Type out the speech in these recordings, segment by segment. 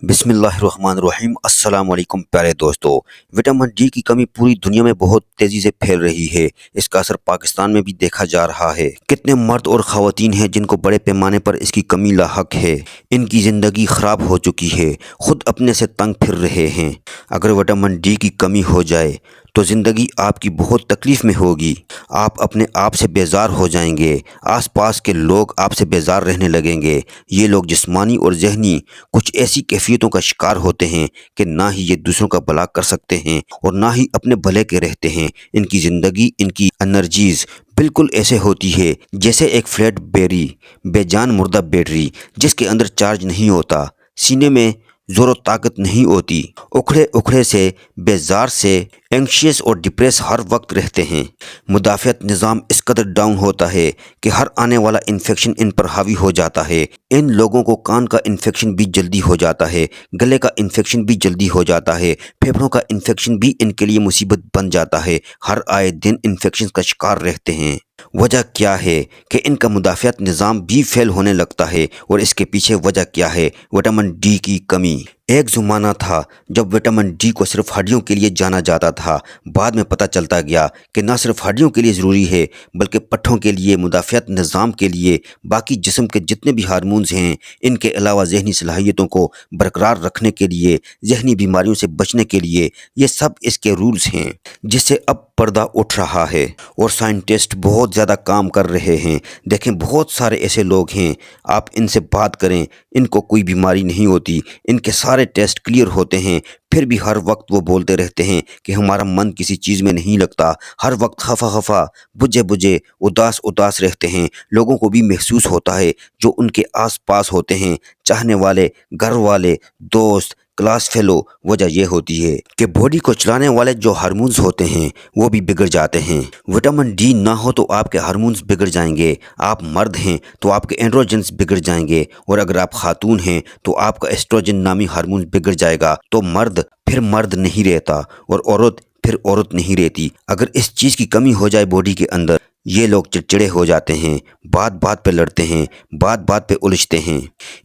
بسم اللہ الرحمن الرحیم۔ السلام علیکم پیارے دوستو۔ وٹامن ڈی کی کمی پوری دنیا میں بہت تیزی سے پھیل رہی ہے۔ اس کا اثر پاکستان میں بھی دیکھا جا رہا ہے۔ کتنے مرد اور خواتین ہیں جن کو بڑے پیمانے پر اس کی کمی لاحق ہے۔ ان کی زندگی خراب ہو چکی ہے، خود اپنے سے تنگ پھر رہے ہیں۔ اگر وٹامن ڈی کی کمی ہو جائے تو زندگی آپ کی بہت تکلیف میں ہوگی۔ آپ اپنے آپ سے بیزار ہو جائیں گے، آس پاس کے لوگ آپ سے بیزار رہنے لگیں گے۔ یہ لوگ جسمانی اور ذہنی کچھ ایسی کیفیتوں کا شکار ہوتے ہیں کہ نہ ہی یہ دوسروں کا بھلا کر سکتے ہیں اور نہ ہی اپنے بھلے کے رہتے ہیں۔ ان کی زندگی، ان کی انرجیز بالکل ایسے ہوتی ہے جیسے ایک فلیٹ بے جان مردہ بیٹری جس کے اندر چارج نہیں ہوتا، سینے میں زور و طاقت نہیں ہوتی، اکھڑے سے، بیزار سے، اینکشیس اور ڈپریس ہر وقت رہتے ہیں۔ مدافعت نظام اس قدر ڈاؤن ہوتا ہے کہ ہر آنے والا انفیکشن ان پر حاوی ہو جاتا ہے۔ ان لوگوں کو کان کا انفیکشن بھی جلدی ہو جاتا ہے، گلے کا انفیکشن بھی جلدی ہو جاتا ہے، پھیپھڑوں کا انفیکشن بھی ان کے لیے مصیبت بن جاتا ہے۔ ہر آئے دن انفیکشن کا شکار رہتے ہیں۔ وجہ کیا ہے کہ ان کا مدافعت نظام بھی فیل ہونے لگتا ہے، اور اس کے پیچھے وجہ کیا ہے؟ وٹامن ڈی کی کمی۔ ایک زمانہ تھا جب وٹامن ڈی کو صرف ہڈیوں کے لیے جانا جاتا تھا۔ بعد میں پتہ چلتا گیا کہ نہ صرف ہڈیوں کے لیے ضروری ہے بلکہ پٹھوں کے لیے، مدافعت نظام کے لیے، باقی جسم کے جتنے بھی ہارمونز ہیں، ان کے علاوہ ذہنی صلاحیتوں کو برقرار رکھنے کے لیے، ذہنی بیماریوں سے بچنے کے لیے، یہ سب اس کے رولز ہیں جس سے اب پردہ اٹھ رہا ہے اور سائنٹسٹ بہت زیادہ کام کر رہے ہیں۔ دیکھیں، بہت سارے ایسے لوگ ہیں، آپ ان سے بات کریں، ان کو کوئی بیماری نہیں ہوتی، ان کے سارے ٹیسٹ کلیئر ہوتے ہیں، پھر بھی ہر وقت وہ بولتے رہتے ہیں کہ ہمارا من کسی چیز میں نہیں لگتا، ہر وقت خفا بجھے اداس رہتے ہیں۔ لوگوں کو بھی محسوس ہوتا ہے جو ان کے آس پاس ہوتے ہیں، چاہنے والے، گھر والے، دوست، کلاس فیلو۔ وجہ یہ ہوتی ہے کہ باڈی کو چلانے والے جو ہارمونز ہوتے ہیں وہ بھی بگڑ جاتے ہیں۔ وٹامن ڈی نہ ہو تو آپ کے ہارمونز بگڑ جائیں گے۔ آپ مرد ہیں تو آپ کے اینڈروجنز بگڑ جائیں گے، اور اگر آپ خاتون ہیں تو آپ کا ایسٹروجن نامی ہارمون بگڑ جائے گا، تو مرد پھر مرد نہیں رہتا اور عورت پھر عورت نہیں رہتی۔ اگر اس چیز کی کمی ہو جائے باڈی کے اندر، یہ لوگ چڑچڑے ہو جاتے ہیں، بات پہ لڑتے ہیں، بات پہ الجھتے ہیں۔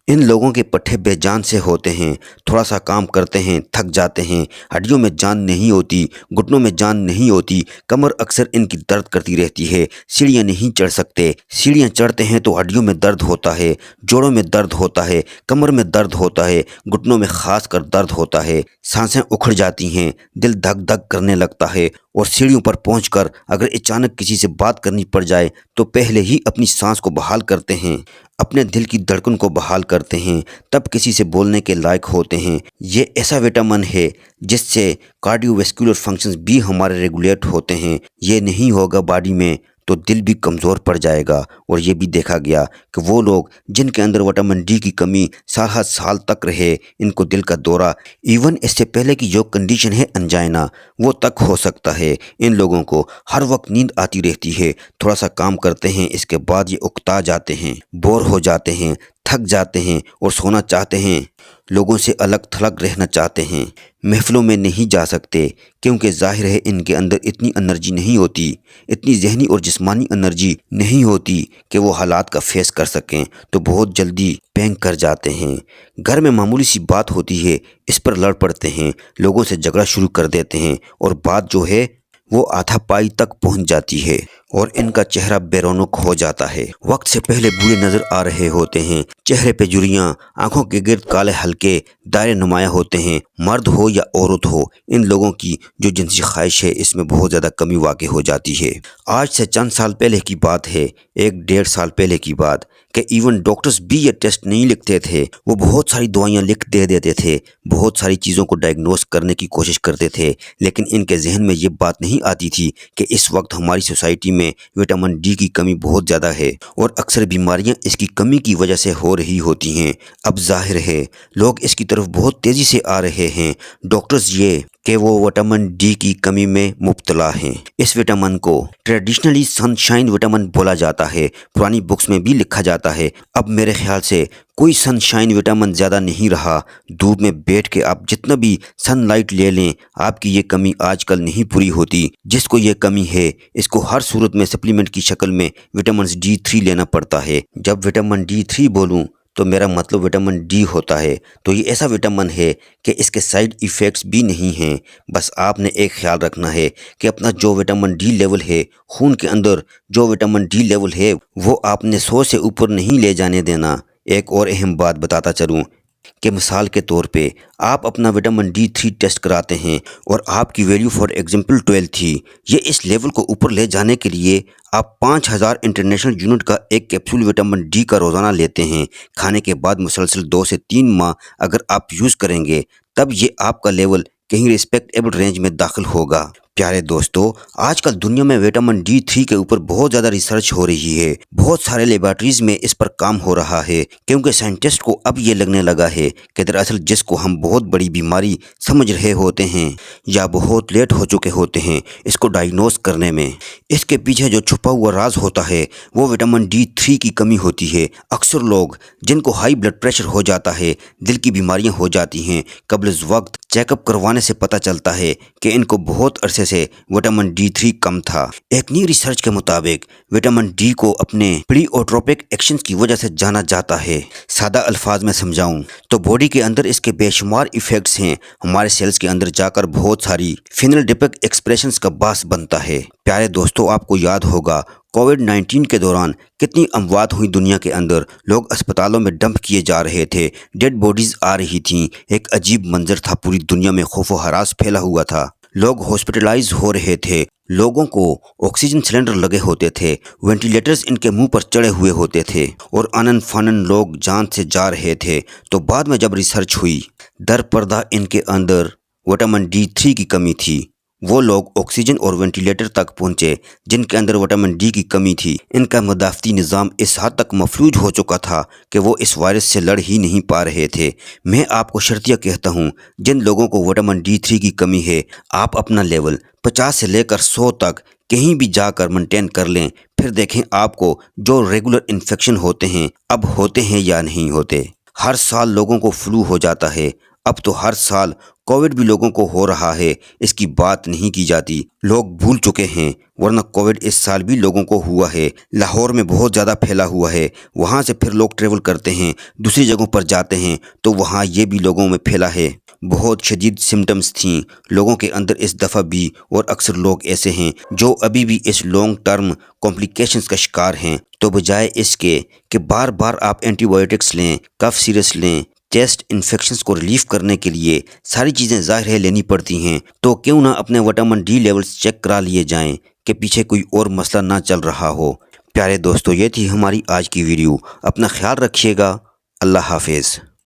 ان لوگوں کے پٹھے بے جان سے ہوتے ہیں، تھوڑا سا کام کرتے ہیں تھک جاتے ہیں، ہڈیوں میں جان نہیں ہوتی، گھٹنوں میں جان نہیں ہوتی، کمر اکثر ان کی درد کرتی رہتی ہے، سیڑھیاں نہیں چڑھ سکتے، سیڑھیاں چڑھتے ہیں تو ہڈیوں میں درد ہوتا ہے، جوڑوں میں درد ہوتا ہے، کمر میں درد ہوتا ہے، گھٹنوں میں خاص کر درد ہوتا ہے، سانسیں اکھڑ جاتی ہیں، دل دھک دھک کرنے لگتا ہے، اور سیڑھیوں پر پہنچ کر اگر اچانک کسی سے بات کرنی پڑ جائے تو پہلے ہی اپنی سانس کو بحال کرتے ہیں، اپنے دل کی دھڑکن کو بحال کرتے ہیں، تب کسی سے بولنے کے لائق ہوتے ہیں۔ یہ ایسا وٹامن ہے جس سے کارڈیو ویسکولر فنکشنز بھی ہمارے ریگولیٹ ہوتے ہیں۔ یہ نہیں ہوگا باڈی میں تو دل بھی کمزور پڑ جائے گا، اور یہ بھی دیکھا گیا کہ وہ لوگ جن کے اندر وٹامن ڈی کی کمی سال تک رہے، ان کو دل کا دورہ، ایون اس سے پہلے کی جو کنڈیشن ہے انجائنا، وہ تک ہو سکتا ہے۔ ان لوگوں کو ہر وقت نیند آتی رہتی ہے، تھوڑا سا کام کرتے ہیں اس کے بعد یہ اکتا جاتے ہیں، بور ہو جاتے ہیں، تھک جاتے ہیں اور سونا چاہتے ہیں، لوگوں سے الگ تھلگ رہنا چاہتے ہیں، محفلوں میں نہیں جا سکتے کیونکہ ظاہر ہے ان کے اندر اتنی انرجی نہیں ہوتی، اتنی ذہنی اور جسمانی انرجی نہیں ہوتی کہ وہ حالات کا فیس کر سکیں، تو بہت جلدی بینگ کر جاتے ہیں۔ گھر میں معمولی سی بات ہوتی ہے، اس پر لڑ پڑتے ہیں، لوگوں سے جھگڑا شروع کر دیتے ہیں، اور بات جو ہے وہ ہاتھا پائی تک پہنچ جاتی ہے، اور ان کا چہرہ بے رونق ہو جاتا ہے، وقت سے پہلے بوڑھے نظر آ رہے ہوتے ہیں، چہرے پہ جھریاں، آنکھوں کے گرد کالے ہلکے دائرے نمایاں ہوتے ہیں۔ مرد ہو یا عورت ہو، ان لوگوں کی جو جنسی خواہش ہے اس میں بہت زیادہ کمی واقع ہو جاتی ہے۔ آج سے چند سال پہلے کی بات ہے، 1-1.5 سال پہلے کی بات، کہ ایون ڈاکٹرز بھی یہ ٹیسٹ نہیں لکھتے تھے، وہ بہت ساری دوائیاں لکھ دے دیتے تھے، بہت ساری چیزوں کو ڈائگنوز کرنے کی کوشش کرتے تھے، لیکن ان کے ذہن میں یہ بات نہیں آتی تھی کہ اس وقت ہماری سوسائٹی میں وٹامن ڈی کی کمی بہت زیادہ ہے، اور اکثر بیماریاں اس کی کمی کی وجہ سے ہو رہی ہوتی ہیں۔ اب ظاہر ہے لوگ اس کی طرف بہت تیزی سے آ رہے ہیں، ڈاکٹرز یہ کہ وہ وٹامن ڈی کی کمی میں مبتلا ہیں۔ اس وٹامن کو ٹریڈیشنلی سن شائن وٹامن بولا جاتا ہے، پرانی بکس میں بھی لکھا جاتا ہے۔ اب میرے خیال سے کوئی سن شائن وٹامن زیادہ نہیں رہا، دھوپ میں بیٹھ کے آپ جتنا بھی سن لائٹ لے لیں، آپ کی یہ کمی آج کل نہیں پوری ہوتی۔ جس کو یہ کمی ہے اس کو ہر صورت میں سپلیمنٹ کی شکل میں وٹامن D3 لینا پڑتا ہے۔ جب وٹامن D3 بولوں تو میرا مطلب وٹامن ڈی ہوتا ہے۔ تو یہ ایسا وٹامن ہے کہ اس کے سائیڈ ایفیکٹس بھی نہیں ہیں۔ بس آپ نے ایک خیال رکھنا ہے کہ اپنا جو وٹامن ڈی لیول ہے خون کے اندر، جو وٹامن ڈی لیول ہے وہ آپ نے 100 سے اوپر نہیں لے جانے دینا۔ ایک اور اہم بات بتاتا چلوں کہ مثال کے طور پہ آپ اپنا وٹامن ڈی 3 ٹیسٹ کراتے ہیں اور آپ کی ویلیو فار ایگزامپل 12 تھی۔ یہ اس لیول کو اوپر لے جانے کے لیے آپ 5000 انٹرنیشنل یونٹ کا ایک کیپسول وٹامن ڈی کا روزانہ لیتے ہیں۔ کھانے کے بعد مسلسل 2 سے 3 ماہ اگر آپ یوز کریں گے تب یہ آپ کا لیول کہیں ریسپیکٹیبل رینج میں داخل ہوگا۔ پیارے دوستو، آج کل دنیا میں وٹامن ڈی 3 کے اوپر بہت زیادہ ریسرچ ہو رہی ہے۔ بہت سارے لیبارٹریز میں اس پر کام ہو رہا ہے، کیونکہ سائنٹسٹ کو اب یہ لگنے لگا ہے کہ دراصل جس کو ہم بہت بڑی بیماری سمجھ رہے ہوتے ہیں یا بہت لیٹ ہو چکے ہوتے ہیں اس کو ڈائیگنوز کرنے میں، اس کے پیچھے جو چھپا ہوا راز ہوتا ہے وہ وٹامن ڈی 3 کی کمی ہوتی ہے۔ اکثر لوگ جن کو ہائی بلڈ پریشر ہو جاتا ہے، دل کی بیماریاں ہو جاتی ہیں، قبل از وقت چیک اپ کروانے سے پتہ چلتا ہے کہ ان کو بہت عرصے سے وٹامن ڈی 3 کم تھا۔ ایک نئی ریسرچ کے مطابق وٹامن ڈی کو اپنے پری اوٹروپک ایکشن کی وجہ سے جانا جاتا ہے۔ سادہ الفاظ میں سمجھاؤں تو باڈی کے اندر اس کے بے شمار ایفیکٹس ہیں، ہمارے سیلز کے اندر جا کر بہت ساری فینوٹائپک ایکسپریشنز کا باعث بنتا ہے۔ پیارے دوستو، آپ کو یاد ہوگا کووڈ-19 کے دوران کتنی اموات ہوئی دنیا کے اندر، لوگ اسپتالوں میں ڈمپ کیے جا رہے تھے، ڈیڈ باڈیز آ رہی تھیں، ایک عجیب منظر تھا، پوری دنیا میں خوف و ہراس پھیلا ہوا تھا، لوگ ہاسپٹلائز ہو رہے تھے، لوگوں کو آکسیجن سلنڈر لگے ہوتے تھے، وینٹیلیٹرز ان کے منہ پر چڑھے ہوئے ہوتے تھے اور آنن فانن لوگ جان سے جا رہے تھے۔ تو بعد میں جب ریسرچ ہوئی، در پردہ ان کے اندر وٹامن ڈی 3 کی کمی تھی۔ وہ لوگ آکسیجن اور وینٹیلیٹر تک پہنچے جن کے اندر وٹامن ڈی کی کمی تھی، ان کا مدافعتی نظام اس حد تک مفلوج ہو چکا تھا کہ وہ اس وائرس سے لڑ ہی نہیں پا رہے تھے۔ میں آپ کو شرطیہ کہتا ہوں، جن لوگوں کو وٹامن ڈی 3 کی کمی ہے، آپ اپنا لیول 50 سے لے کر 100 تک کہیں بھی جا کر مینٹین کر لیں، پھر دیکھیں آپ کو جو ریگولر انفیکشن ہوتے ہیں اب ہوتے ہیں یا نہیں ہوتے۔ ہر سال لوگوں کو فلو ہو جاتا ہے، اب تو ہر سال کووڈ بھی لوگوں کو ہو رہا ہے، اس کی بات نہیں کی جاتی، لوگ بھول چکے ہیں، ورنہ کووڈ اس سال بھی لوگوں کو ہوا ہے۔ لاہور میں بہت زیادہ پھیلا ہوا ہے، وہاں سے پھر لوگ ٹریول کرتے ہیں، دوسری جگہوں پر جاتے ہیں تو وہاں یہ بھی لوگوں میں پھیلا ہے۔ بہت شدید سمٹمز تھیں لوگوں کے اندر اس دفعہ بھی، اور اکثر لوگ ایسے ہیں جو ابھی بھی اس لانگ ٹرم کمپلیکیشنز کا شکار ہیں۔ تو بجائے اس کے کہ بار بار آپ اینٹی بایوٹکس لیں، کف سیرس لیں، چیسٹ انفیکشنز کو ریلیف کرنے کے لیے ساری چیزیں ظاہر ہے لینی پڑتی ہیں، تو کیوں نہ اپنے وٹامن ڈی لیولز چیک کرا لیے جائیں کہ پیچھے کوئی اور مسئلہ نہ چل رہا ہو۔ پیارے دوستو، یہ تھی ہماری آج کی ویڈیو، اپنا خیال رکھیے گا، اللہ حافظ۔